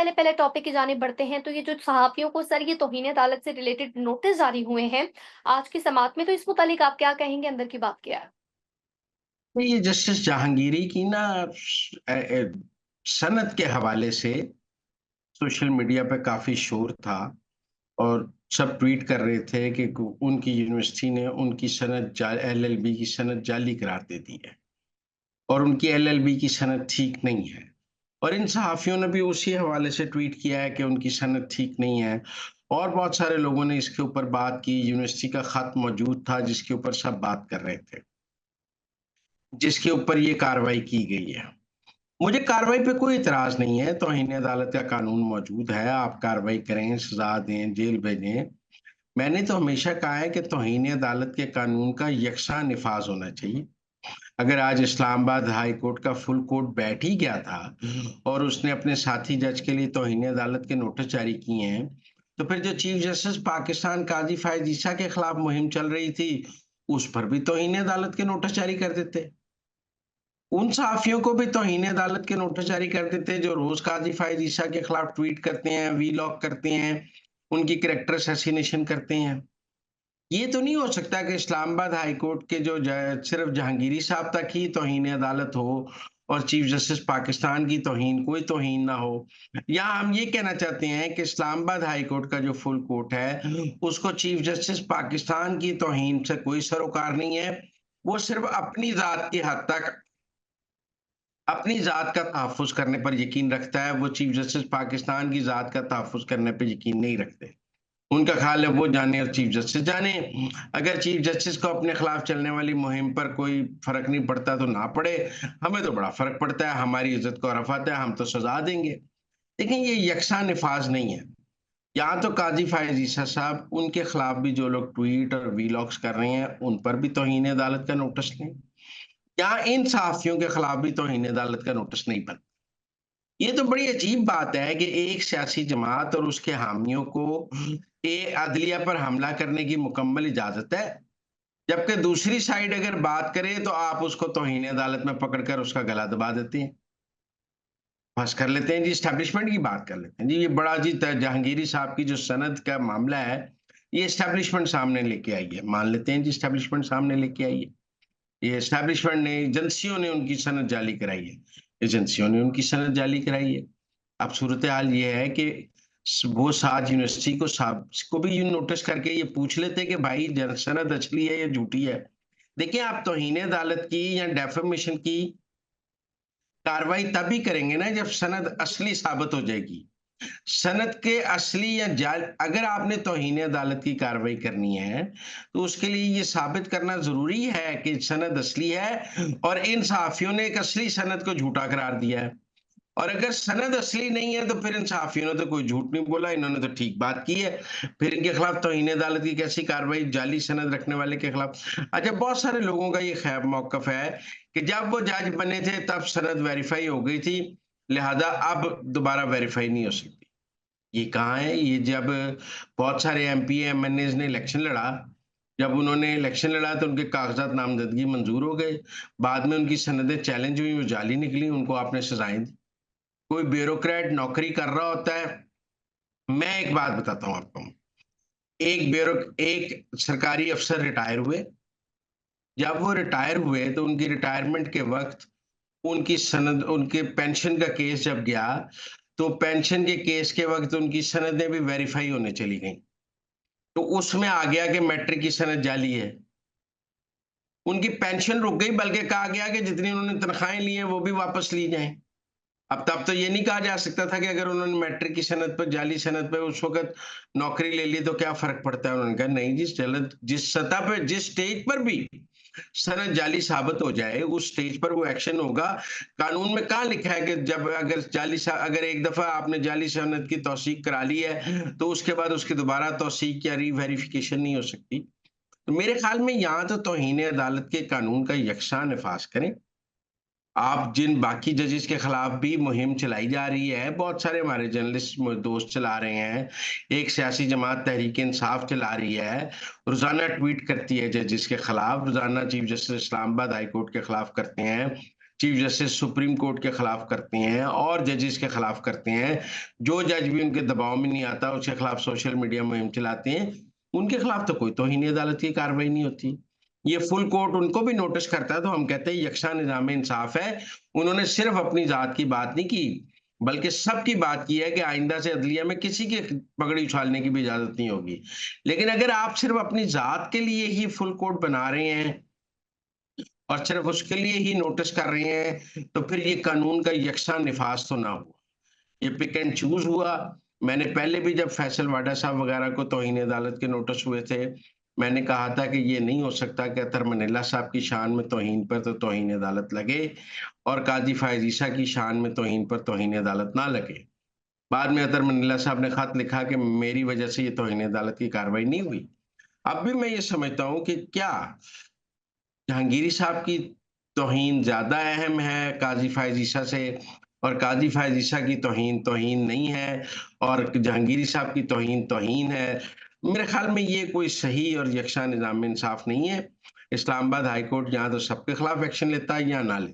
पहले पहले टॉपिक की जानिब बढ़ते हैं, तो ये जो सहाफ़ियों को सर ये तौहीन अदालत से रिलेटेड नोटिस जारी हुए हैं, आज की समाअत में, तो इस मुतालिक आप क्या कहेंगे? अंदर की बात क्या है? ये जस्टिस जहांगीरी की ना सनद के हवाले से सोशल मीडिया पे काफ़ी शोर था और सब ट्वीट कर रहे थे कि उनकी यूनिवर्सिटी ने उनकी सनद एलएलबी की सनद जाली करार दे दी है और उनकी एलएलबी की सनद ठीक नहीं है। और इन सहाफ़ियों ने भी उसी हवाले से ट्वीट किया है कि उनकी सनद ठीक नहीं है और बहुत सारे लोगों ने इसके ऊपर बात की। यूनिवर्सिटी का ख़त मौजूद था जिसके ऊपर सब बात कर रहे थे, जिसके ऊपर ये कार्रवाई की गई है। मुझे कार्रवाई पे कोई इतराज़ नहीं है, तौहीन अदालत का कानून मौजूद है, आप कार्रवाई करें, सज़ा दें, जेल भेजें। मैंने तो हमेशा कहा है कि तौहीन अदालत के कानून का यकसा निफ़ाज़ होना चाहिए। अगर आज इस्लामाबाद हाई कोर्ट का फुल कोर्ट बैठ ही गया था और उसने अपने साथी जज के लिए तौहीन अदालत के नोटिस जारी किए हैं, तो फिर जो चीफ जस्टिस पाकिस्तान काज़ी फ़ायज़ ईसा के खिलाफ मुहिम चल रही थी, उस पर भी तौहीन अदालत के नोटिस जारी कर देते। उन सहाफ़ियों को भी तौहीन अदालत के नोटिस जारी कर देते जो रोज़ काज़ी फ़ायज़ ईसा के खिलाफ ट्वीट करते हैं, वीलॉग करते हैं, उनकी कैरेक्टर असैसिनेशन करते हैं। ये तो नहीं हो सकता कि इस्लामाबाद हाई कोर्ट के जो सिर्फ जहांगीरी साहब तक ही तौहीन अदालत हो और चीफ जस्टिस पाकिस्तान की तौहीन कोई तौहीन ना हो। या हम ये कहना चाहते हैं कि इस्लामाबाद हाई कोर्ट का जो फुल कोर्ट है, उसको चीफ जस्टिस पाकिस्तान की तौहीन से कोई सरोकार नहीं है। वो सिर्फ अपनी ज़ात की हद तक अपनी ज़ात का तहफ़्फ़ुज़ करने पर यकीन रखता है। वो चीफ जस्टिस पाकिस्तान की ज़ात का तहफ़्फ़ुज़ करने पे यकीन नहीं रखते। उनका ख़्याल है वो जाने और चीफ जस्टिस जाने। अगर चीफ जस्टिस को अपने खिलाफ चलने वाली मुहिम पर कोई फ़र्क नहीं पड़ता तो ना पड़े, हमें तो बड़ा फ़र्क पड़ता है, हमारी इज़्ज़त को रफ़ात है, हम तो सज़ा देंगे। लेकिन ये यकसा निफ़ाज़ नहीं है। यहाँ तो काज़ी फ़ायज़ ईसा साहब, उनके खिलाफ भी जो लोग ट्वीट और वीलॉग्स कर रहे हैं, उन पर भी तौहीन अदालत का नोटिस लें। यहाँ इन सहाफ़ियों के खिलाफ भी तौहीन अदालत का नोटिस नहीं बनता। ये तो बड़ी अजीब बात है कि एक सियासी जमात और उसके हामियों को अदलिया पर हमला करने की मुकम्मल इजाज़त है, जबकि दूसरी साइड अगर बात करे तो आप उसको तौहीन अदालत में पकड़कर उसका गला दबा देते हैं। बस कर लेते हैं जी, एस्टेब्लिशमेंट की बात कर लेते हैं जी। ये बड़ा जी जहांगीरी साहब की जो सनद का मामला है, ये एस्टेब्लिशमेंट सामने लेके आई है। मान लेते हैं जी एस्टेब्लिशमेंट सामने लेके आई है। ये एस्टेब्लिशमेंट ने, एजेंसियों ने उनकी सनद जाली कराई है। एजेंसियों ने उनकी सनद जाली कराई है। अब सूरत-ए-हाल ये है कि वो साज यूनिवर्सिटी को भी ये नोटिस करके ये पूछ लेते कि भाई सनद असली है या झूठी है। देखिए, आप तौहीन अदालत की या डेफेमेशन की कार्रवाई तभी करेंगे ना जब सनद असली साबित हो जाएगी। सनद के असली या जाल अगर आपने तौहीन अदालत की कार्रवाई करनी है, तो उसके लिए ये साबित करना ज़रूरी है कि सनद असली है और इन सहाफ़ियों ने एक असली सनद को झूठा करार दिया है। और अगर सनद असली नहीं है, तो फिर इन सहाफ़ियों ने तो कोई झूठ नहीं बोला, इन्होंने तो ठीक बात की है। फिर इनके खिलाफ तौहीन अदालत की कैसी कार्रवाई जाली सनद रखने वाले के खिलाफ? अच्छा, बहुत सारे लोगों का ये ख़ैर मौक़िफ़ है कि जब वो जज बने थे, तब सनद वेरीफ़ाई हो गई थी, लिहाज़ा अब दोबारा वेरीफ़ाई नहीं हो सकती। ये कहाँ है? ये जब बहुत सारे एमपी, एमएनएज़ ने इलेक्शन लड़ा, जब उन्होंने इलेक्शन लड़ा तो उनके कागज़ात नामज़दगी मंज़ूर हो गए। बाद में उनकी सनदें चैलेंज हुई, वो जाली निकली, उनको आपने सज़ाएँ दी। कोई ब्यूरोक्रेट नौकरी कर रहा होता है। मैं एक बात बताता हूँ आपको। एक सरकारी अफ़सर रिटायर हुए। जब वो रिटायर हुए तो उनकी रिटायरमेंट के वक़्त उनके पेंशन का केस जब गया, तो पेंशन के केस के वक़्त उनकी सनदें भी वेरीफ़ाई होने चली गईं। तो उसमें आ गया कि मैट्रिक की सनद जाली है। उनकी पेंशन रुक गई, बल्कि कहा गया कि जितनी उन्होंने तनख्वाहें ली हैं, वो भी वापस ली जाएँ। अब तब तो ये नहीं कहा जा सकता था कि अगर उन्होंने मैट्रिक की सनद पर, जाली सनद पे उस वक़्त नौकरी ले ली तो क्या फ़र्क पड़ता है? उन्होंने कहा नहीं जी, जिस सतह पे, जिस स्टेज पर भी सनद जाली साबित हो जाए, उस स्टेज पर वो एक्शन होगा। कानून में कहाँ लिखा है कि जब अगर एक दफ़ा आपने जाली सनद की तौसीक करा ली है, तो उसके बाद उसकी दोबारा तौसीक या री-वेरिफ़िकेशन नहीं हो सकती। तो मेरे ख़्याल में यहाँ तो तौहीन अदालत के कानून का यकसा नफ़ाज़ करें। आप जिन बाकी जजेस के खिलाफ भी मुहिम चलाई जा रही है, बहुत सारे हमारे जर्नलिस्ट दोस्त चला रहे हैं, एक सियासी जमात तहरीक इंसाफ चला रही है, रोज़ाना ट्वीट करती है जजेस के खिलाफ, रोज़ाना chief justice Islamabad high court के खिलाफ करते हैं, चीफ जस्टिस सुप्रीम कोर्ट के खिलाफ करते हैं और जजेस के खिलाफ करते हैं। जो जज भी उनके दबाव में नहीं आता, उसके खिलाफ सोशल मीडिया मुहिम चलाते हैं, उनके खिलाफ तो कोई तौहीन अदालत की कार्रवाई नहीं होती। ये फुल कोर्ट उनको भी नोटिस करता है, तो हम कहते हैं यकसा निज़ाम इंसाफ है। उन्होंने सिर्फ अपनी ज़ात की बात नहीं की, बल्कि सबकी बात की है कि आइंदा से अदलिया में किसी की पगड़ी उछालने की भी इजाज़त नहीं होगी। लेकिन अगर आप सिर्फ अपनी ज़ात के लिए ही फुल कोर्ट बना रहे हैं और सिर्फ उसके लिए ही नोटिस कर रहे हैं, तो फिर ये कानून का यकसा निफाज तो ना हुआ। ये पिक एंड चूज़ हुआ। मैंने पहले भी जब फैसल वाडा साहब वगैरह को तौहीन अदालत के नोटिस हुए थे, मैंने कहा था कि ये नहीं हो सकता कि अतर मनीला साहब की शान में तौहीन पर तो तौहीन अदालत लगे और काज़ी फ़ायज़ ईसा की शान में तौहीन पर तौहीन अदालत ना लगे। बाद में अतर मनीला साहब ने खत लिखा कि मेरी वजह से ये तौहीन अदालत की कार्रवाई नहीं हुई। अब भी मैं ये समझता हूँ कि क्या जहांगीरी साहब की तौहीन ज़्यादा अहम है काज़ी फ़ायज़ ईसा से, और काज़ी फ़ायज़ ईसा की तौहीन तौहीन नहीं है और जहांगीरी साहब की तौहीन तौहीन है। मेरे ख़्याल में ये कोई सही और यकसा निज़ाम इंसाफ़ नहीं है। इस्लामाबाद हाई कोर्ट या तो सबके खिलाफ एक्शन लेता है या ना ले।